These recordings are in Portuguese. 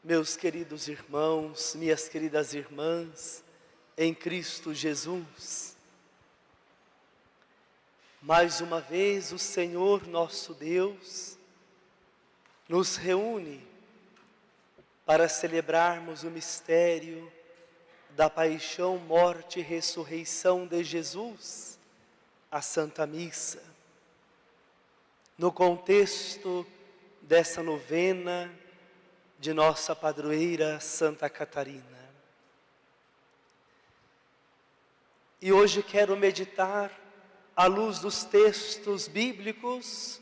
Meus queridos irmãos, minhas queridas irmãs, em Cristo Jesus, mais uma vez o Senhor nosso Deus nos reúne para celebrarmos o mistério da paixão, morte e ressurreição de Jesus, a Santa Missa. No contexto dessa novena de nossa padroeira Santa Catarina. E hoje quero meditar, à luz dos textos bíblicos,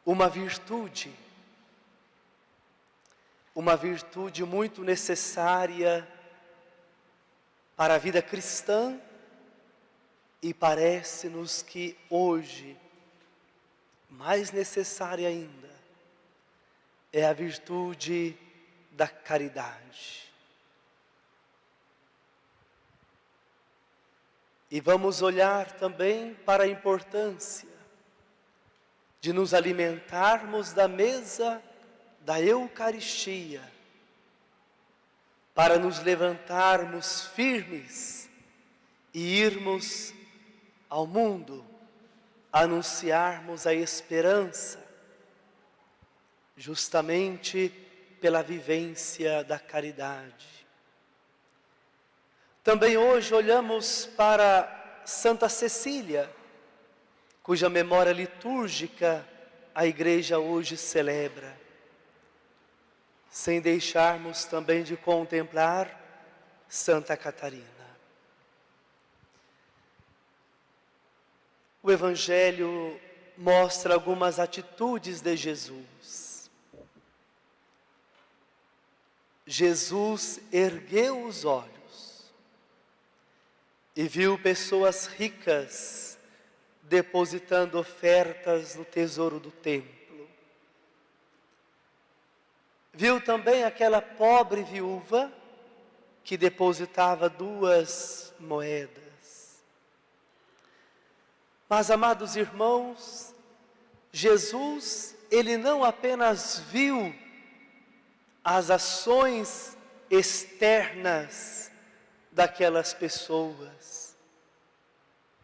uma virtude muito necessária para a vida cristã, e parece-nos que hoje, mais necessária ainda, é a virtude da caridade. E vamos olhar também para a importância de nos alimentarmos da mesa da Eucaristia, para nos levantarmos firmes e irmos ao mundo, anunciarmos a esperança, justamente pela vivência da caridade. Também hoje olhamos para Santa Cecília, cuja memória litúrgica a Igreja hoje celebra, sem deixarmos também de contemplar Santa Catarina. O Evangelho mostra algumas atitudes de Jesus. Jesus ergueu os olhos e viu pessoas ricas depositando ofertas no tesouro do templo. Viu também aquela pobre viúva que depositava 2 moedas. Mas, amados irmãos, Jesus, Ele não apenas viu as ações externas daquelas pessoas,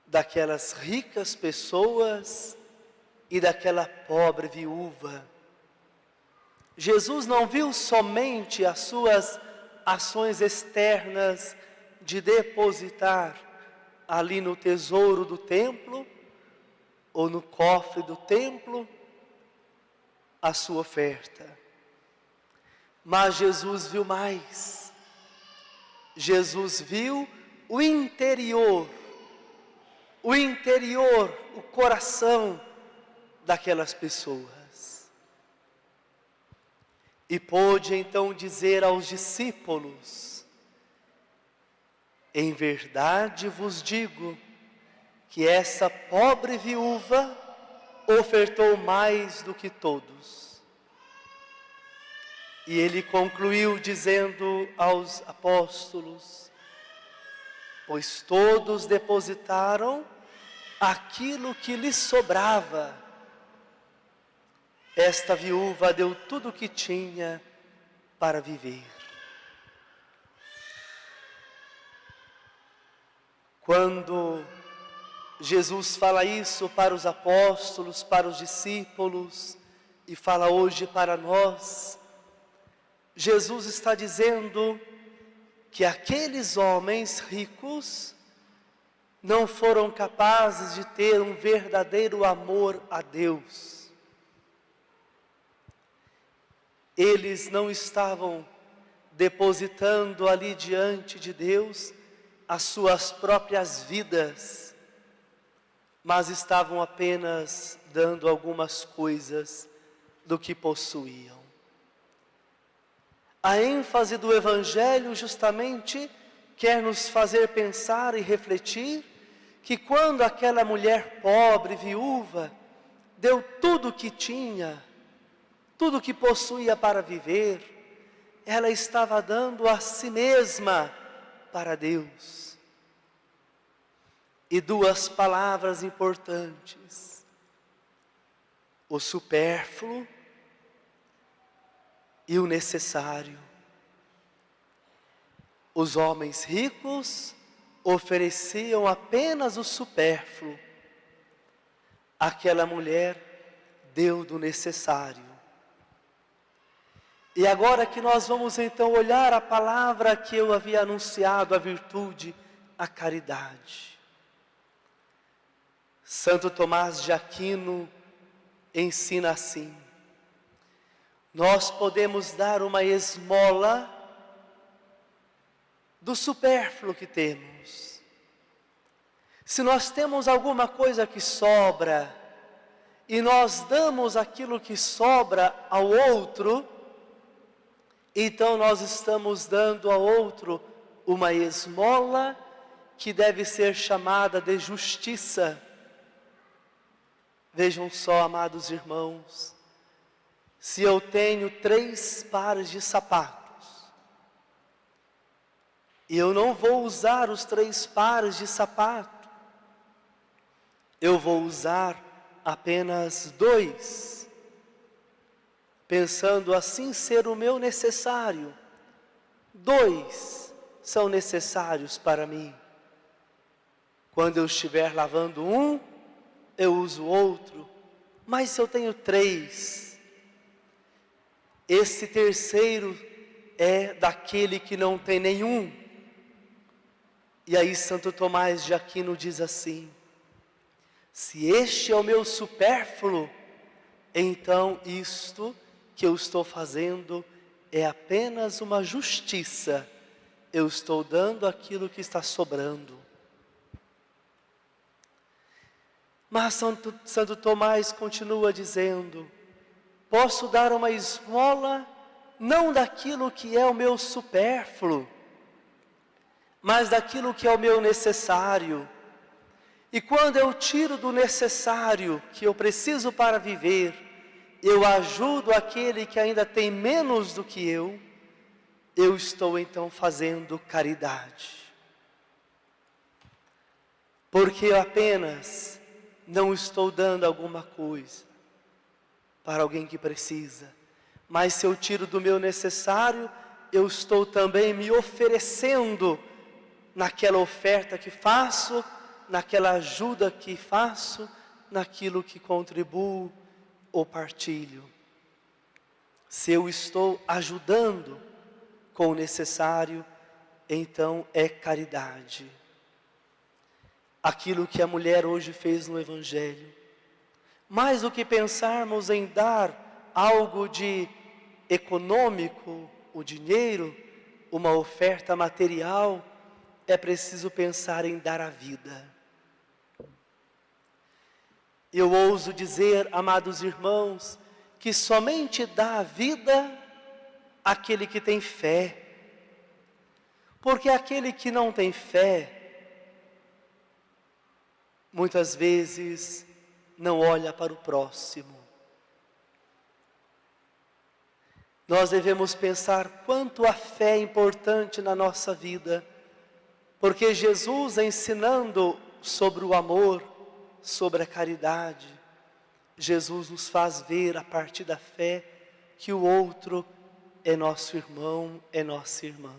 daquelas ricas pessoas e daquela pobre viúva. Jesus não viu somente as suas ações externas de depositar ali no tesouro do templo ou no cofre do templo a sua oferta. Mas Jesus viu mais. Jesus viu o interior, o coração daquelas pessoas. E pôde então dizer aos discípulos: em verdade vos digo que essa pobre viúva ofertou mais do que todos. E ele concluiu dizendo aos apóstolos: pois todos depositaram aquilo que lhes sobrava. Esta viúva deu tudo o que tinha para viver. Quando Jesus fala isso para os apóstolos, para os discípulos, e fala hoje para nós, Jesus está dizendo que aqueles homens ricos não foram capazes de ter um verdadeiro amor a Deus. Eles não estavam depositando ali diante de Deus as suas próprias vidas, mas estavam apenas dando algumas coisas do que possuíam. A ênfase do Evangelho justamente quer nos fazer pensar e refletir que quando aquela mulher pobre, viúva, deu tudo o que tinha, tudo o que possuía para viver, ela estava dando a si mesma para Deus. E 2 palavras importantes: o supérfluo e o necessário. Os homens ricos ofereciam apenas o supérfluo. Aquela mulher deu do necessário. E agora que nós vamos então olhar a palavra que eu havia anunciado, a virtude, a caridade. Santo Tomás de Aquino ensina assim: nós podemos dar uma esmola do supérfluo que temos. Se nós temos alguma coisa que sobra, e nós damos aquilo que sobra ao outro, então nós estamos dando ao outro uma esmola que deve ser chamada de justiça. Vejam só, amados irmãos, se eu tenho 3 pares de sapatos, e eu não vou usar os 3 pares de sapato, eu vou usar apenas 2, pensando assim ser o meu necessário. 2 são necessários para mim. Quando eu estiver lavando um, eu uso outro. Mas se eu tenho 3, esse terceiro é daquele que não tem nenhum. E aí Santo Tomás de Aquino diz assim: se este é o meu supérfluo, então isto que eu estou fazendo é apenas uma justiça. Eu estou dando aquilo que está sobrando. Mas Santo Tomás continua dizendo: posso dar uma esmola não daquilo que é o meu supérfluo, mas daquilo que é o meu necessário. E quando eu tiro do necessário que eu preciso para viver, eu ajudo aquele que ainda tem menos do que eu estou então fazendo caridade. Porque eu apenas não estou dando alguma coisa para alguém que precisa, mas se eu tiro do meu necessário, eu estou também me oferecendo naquela oferta que faço, naquela ajuda que faço, naquilo que contribuo ou partilho. Se eu estou ajudando com o necessário, então é caridade. Aquilo que a mulher hoje fez no Evangelho. Mais do que pensarmos em dar algo de econômico, o dinheiro, uma oferta material, é preciso pensar em dar a vida. Eu ouso dizer, amados irmãos, que somente dá a vida aquele que tem fé. Porque aquele que não tem fé, muitas vezes não olha para o próximo. Nós devemos pensar quanto a fé é importante na nossa vida, porque Jesus, ensinando sobre o amor, sobre a caridade, Jesus nos faz ver a partir da fé que o outro é nosso irmão, é nossa irmã.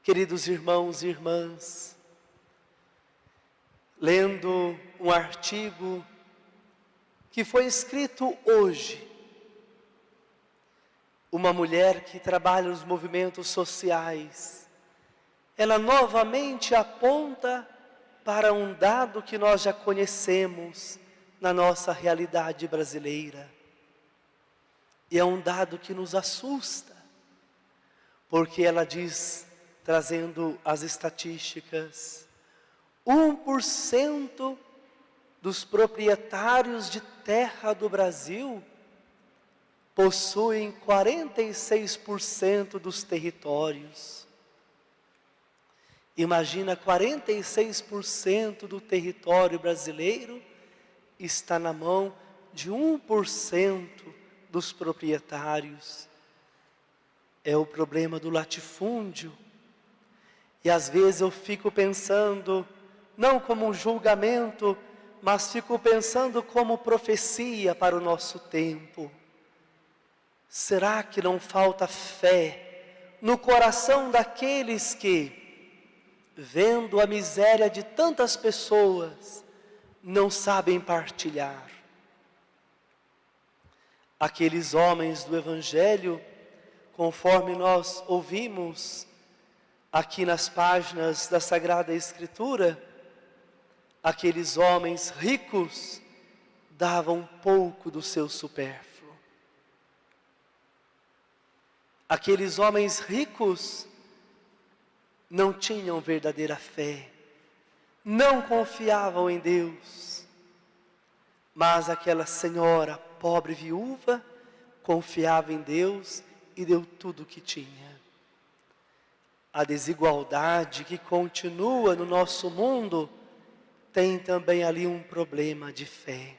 Queridos irmãos e irmãs, lendo um artigo que foi escrito hoje, uma mulher que trabalha nos movimentos sociais, ela novamente aponta para um dado que nós já conhecemos na nossa realidade brasileira. E é um dado que nos assusta, porque ela diz, trazendo as estatísticas, 1% dos proprietários de terra do Brasil possuem 46% dos territórios. Imagina, 46% do território brasileiro está na mão de 1% dos proprietários. É o problema do latifúndio. E às vezes eu fico pensando, não como um julgamento, mas fico pensando como profecia para o nosso tempo. Será que não falta fé no coração daqueles que, vendo a miséria de tantas pessoas, não sabem partilhar? Aqueles homens do Evangelho, conforme nós ouvimos aqui nas páginas da Sagrada Escritura, aqueles homens ricos davam um pouco do seu supérfluo. Aqueles homens ricos não tinham verdadeira fé, não confiavam em Deus. Mas aquela senhora, pobre viúva, confiava em Deus e deu tudo o que tinha. A desigualdade que continua no nosso mundo tem também ali um problema de fé.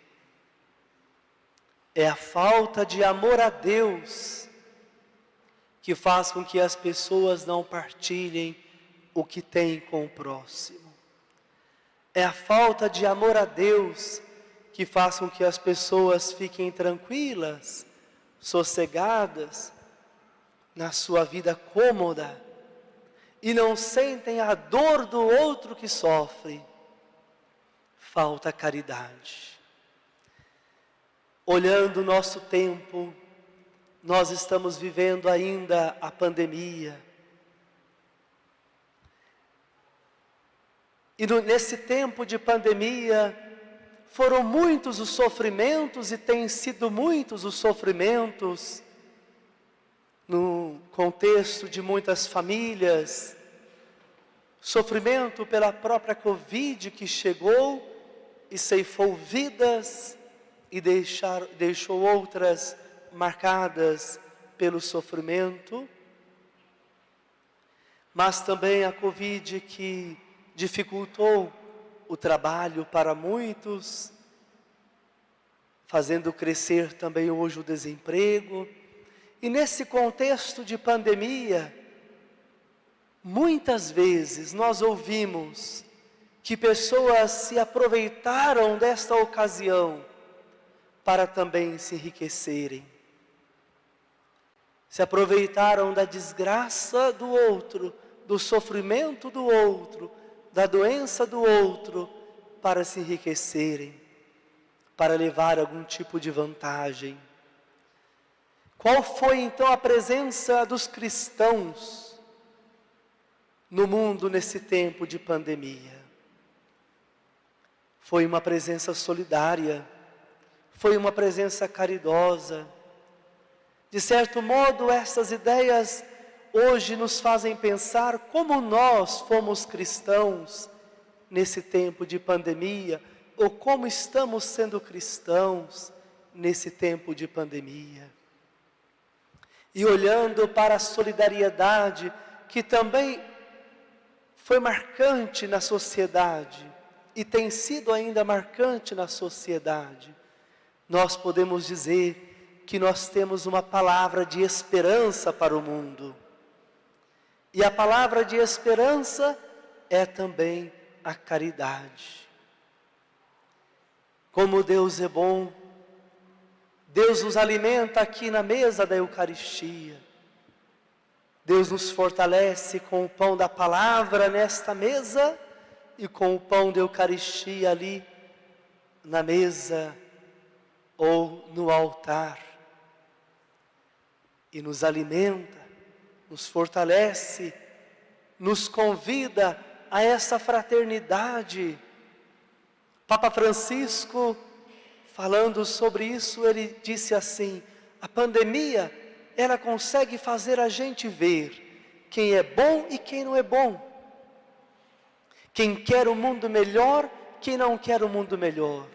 É a falta de amor a Deus que faz com que as pessoas não partilhem o que têm com o próximo. É a falta de amor a Deus que faz com que as pessoas fiquem tranquilas, sossegadas, na sua vida cômoda, e não sentem a dor do outro que sofre. Falta caridade. Olhando o nosso tempo, nós estamos vivendo ainda a pandemia. E nesse tempo de pandemia, foram muitos os sofrimentos e têm sido muitos os sofrimentos no contexto de muitas famílias. Sofrimento pela própria Covid que chegou e ceifou vidas e deixou outras marcadas pelo sofrimento, mas também a Covid que dificultou o trabalho para muitos, fazendo crescer também hoje o desemprego. E nesse contexto de pandemia, muitas vezes nós ouvimos que pessoas se aproveitaram desta ocasião para também se enriquecerem. Se aproveitaram da desgraça do outro, do sofrimento do outro, da doença do outro, para se enriquecerem, para levar algum tipo de vantagem. Qual foi então a presença dos cristãos no mundo nesse tempo de pandemia? Foi uma presença solidária, foi uma presença caridosa. De certo modo, essas ideias hoje nos fazem pensar como nós fomos cristãos nesse tempo de pandemia, ou como estamos sendo cristãos nesse tempo de pandemia. E olhando para a solidariedade, que também foi marcante na sociedade, e tem sido ainda marcante na sociedade, nós podemos dizer que nós temos uma palavra de esperança para o mundo. E a palavra de esperança é também a caridade. Como Deus é bom, Deus nos alimenta aqui na mesa da Eucaristia. Deus nos fortalece com o pão da palavra nesta mesa e com o pão da Eucaristia ali na mesa ou no altar. E nos alimenta, nos fortalece, nos convida a essa fraternidade. Papa Francisco, falando sobre isso, ele disse assim: a pandemia, ela consegue fazer a gente ver quem é bom e quem não é bom, quem quer um mundo melhor, quem não quer um mundo melhor.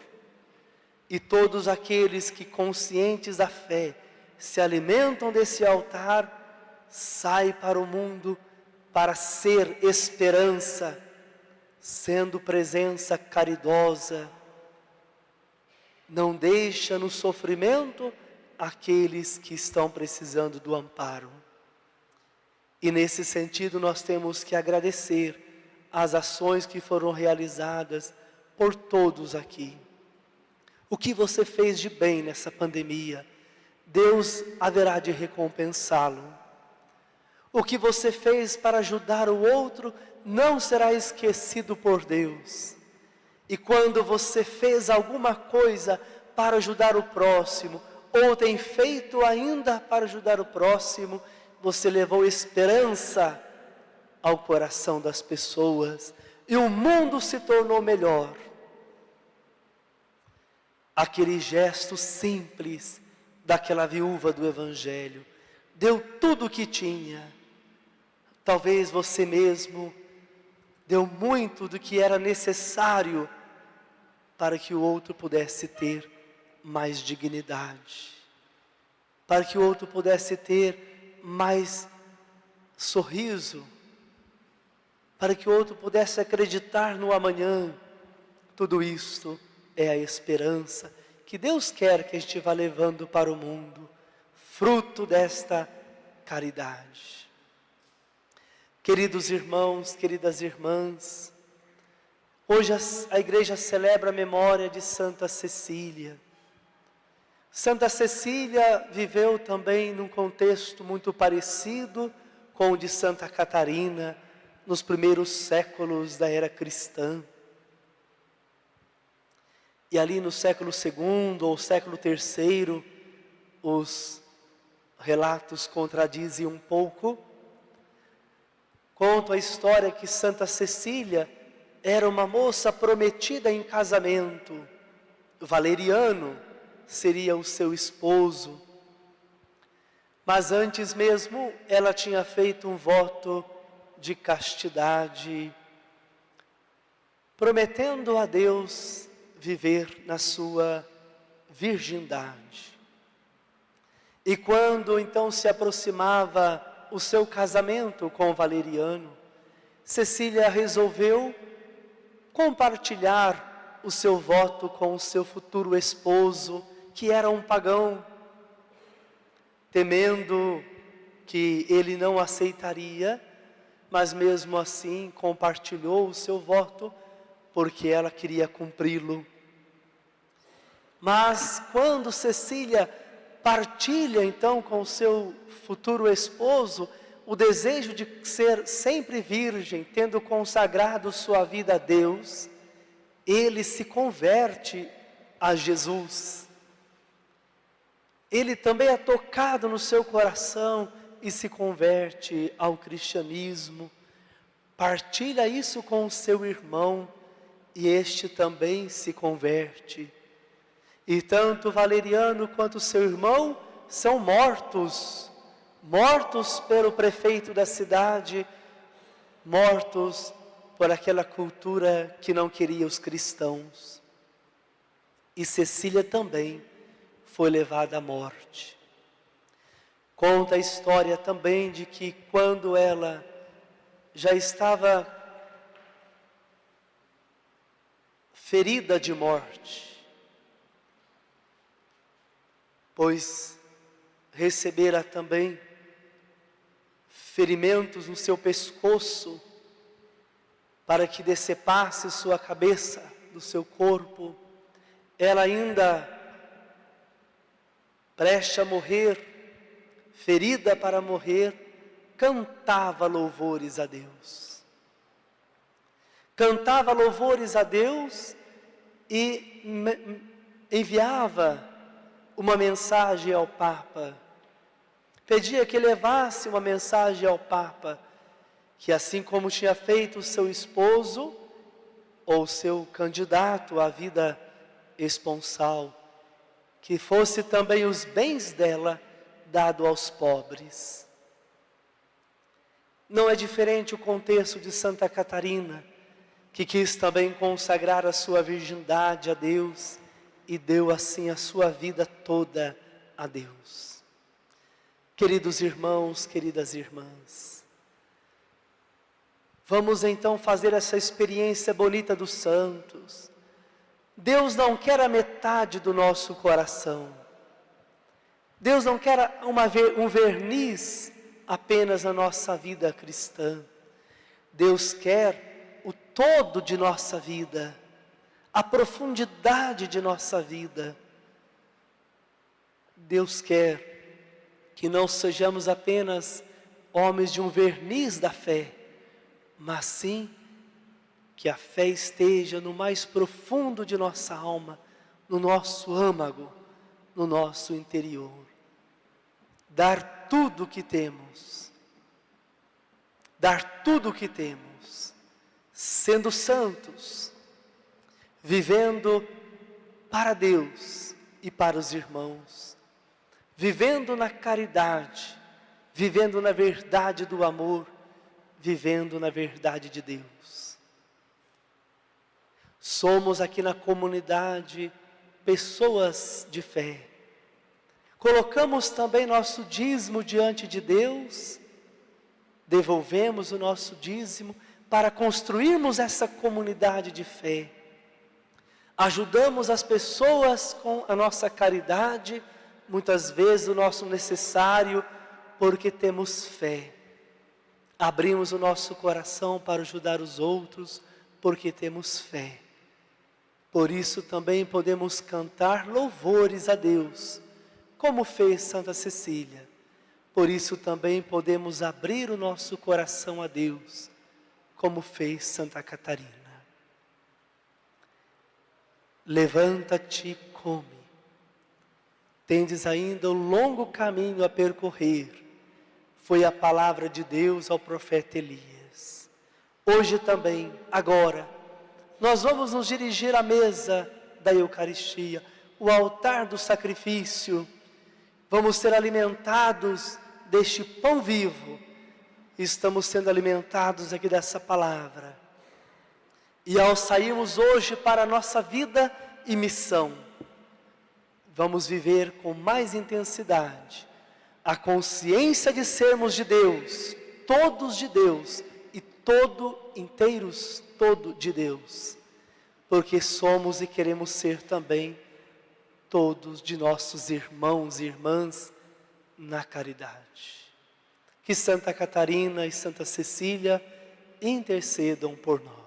E todos aqueles que, conscientes da fé, se alimentam desse altar, saem para o mundo para ser esperança, sendo presença caridosa. Não deixa no sofrimento aqueles que estão precisando do amparo. E nesse sentido nós temos que agradecer as ações que foram realizadas por todos aqui. O que você fez de bem nessa pandemia? Deus haverá de recompensá-lo. O que você fez para ajudar o outro não será esquecido por Deus. E quando você fez alguma coisa para ajudar o próximo, ou tem feito ainda para ajudar o próximo, você levou esperança ao coração das pessoas, e o mundo se tornou melhor. Aquele gesto simples daquela viúva do Evangelho, deu tudo o que tinha. Talvez você mesmo deu muito do que era necessário para que o outro pudesse ter mais dignidade, para que o outro pudesse ter mais sorriso, para que o outro pudesse acreditar no amanhã. Tudo isto é a esperança que Deus quer que a gente vá levando para o mundo, fruto desta caridade. Queridos irmãos, queridas irmãs, hoje a igreja celebra a memória de Santa Cecília. Santa Cecília viveu também num contexto muito parecido com o de Santa Catarina, nos primeiros séculos da era cristã. E ali no século II ou século III, os relatos contradizem um pouco. Conto a história que Santa Cecília era uma moça prometida em casamento. Valeriano seria o seu esposo. Mas antes mesmo ela tinha feito um voto de castidade, prometendo a Deus viver na sua virgindade. E quando então se aproximava o seu casamento com Valeriano, Cecília resolveu compartilhar o seu voto com o seu futuro esposo, que era um pagão, temendo que ele não aceitaria, mas mesmo assim compartilhou o seu voto, porque ela queria cumpri-lo. Mas quando Cecília partilha então com o seu futuro esposo o desejo de ser sempre virgem, tendo consagrado sua vida a Deus, ele se converte a Jesus. Ele também é tocado no seu coração e se converte ao cristianismo. Partilha isso com o seu irmão e este também se converte. E tanto Valeriano quanto seu irmão são mortos pelo prefeito da cidade, mortos por aquela cultura que não queria os cristãos. E Cecília também foi levada à morte. Conta a história também de que quando ela já estava ferida de morte, pois recebera também ferimentos no seu pescoço, para que decepasse sua cabeça do seu corpo, ela ainda, prestes a morrer, ferida para morrer, cantava louvores a Deus. Cantava louvores a Deus e enviava uma mensagem ao Papa. Pedia que levasse uma mensagem ao Papa, que assim como tinha feito o seu esposo, ou seu candidato à vida esponsal, que fosse também os bens dela dado aos pobres. Não é diferente o contexto de Santa Catarina, que quis também consagrar a sua virgindade a Deus e deu assim a sua vida toda a Deus. Queridos irmãos, queridas irmãs, vamos então fazer essa experiência bonita dos santos. Deus não quer a metade do nosso coração. Deus não quer um verniz apenas na nossa vida cristã. Deus quer o todo de nossa vida, a profundidade de nossa vida. Deus quer que não sejamos apenas homens de um verniz da fé, mas sim que a fé esteja no mais profundo de nossa alma, no nosso âmago, no nosso interior. Dar tudo o que temos, sendo santos, vivendo para Deus e para os irmãos, vivendo na caridade, vivendo na verdade do amor, vivendo na verdade de Deus. Somos aqui na comunidade pessoas de fé. Colocamos também nosso dízimo diante de Deus, devolvemos o nosso dízimo para construirmos essa comunidade de fé. Ajudamos as pessoas com a nossa caridade, muitas vezes o nosso necessário, porque temos fé. Abrimos o nosso coração para ajudar os outros, porque temos fé. Por isso também podemos cantar louvores a Deus, como fez Santa Cecília. Por isso também podemos abrir o nosso coração a Deus, como fez Santa Catarina. Levanta-te e come. Tendes ainda um longo caminho a percorrer. Foi a palavra de Deus ao profeta Elias. Hoje também, agora, nós vamos nos dirigir à mesa da Eucaristia, o altar do sacrifício. Vamos ser alimentados deste pão vivo. Estamos sendo alimentados aqui dessa palavra. E ao sairmos hoje para a nossa vida e missão, vamos viver com mais intensidade a consciência de sermos de Deus, todos de Deus e inteiros de Deus, porque somos e queremos ser também todos de nossos irmãos e irmãs na caridade. Que Santa Catarina e Santa Cecília intercedam por nós.